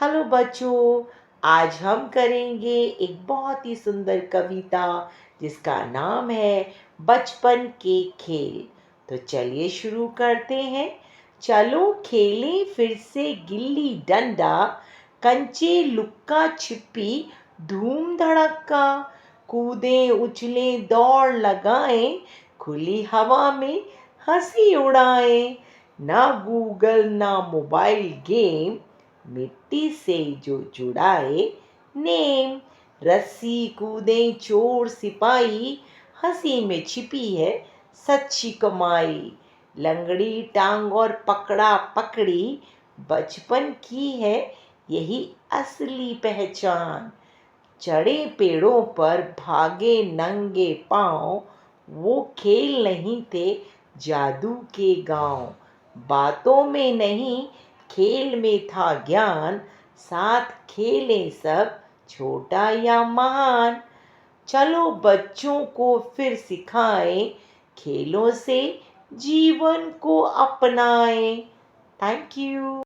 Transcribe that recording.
Hello बच्चों, आज हम करेंगे एक बहुत ही सुंदर कविता जिसका नाम है बचपन के खेल। तो चलिए शुरू करते हैं। चलो खेलें फिर से गिल्ली डंडा, कंचे लुक्का छिपी, धूम धड़क्का, कूदें उछलें दौड़ लगाएं, खुली हवा में हंसी उड़ाएं। ना गूगल ना मोबाइल गेम, मिट्टी से जो जुड़ाए नेम। रस्सी कूदें चोर सिपाही, हंसी में छिपी है सच्ची कमाई। लंगड़ी टांग और पकड़ा पकड़ी, बचपन की है यही असली पहचान। चढ़े पेड़ों पर भागे नंगे पांव, वो खेल नहीं थे जादू के गांव। बातों में नहीं खेल में था ज्ञान, साथ खेलें सब छोटा या महान। चलो बच्चों को फिर सिखाएं, खेलों से जीवन को अपनाएं। Thank you.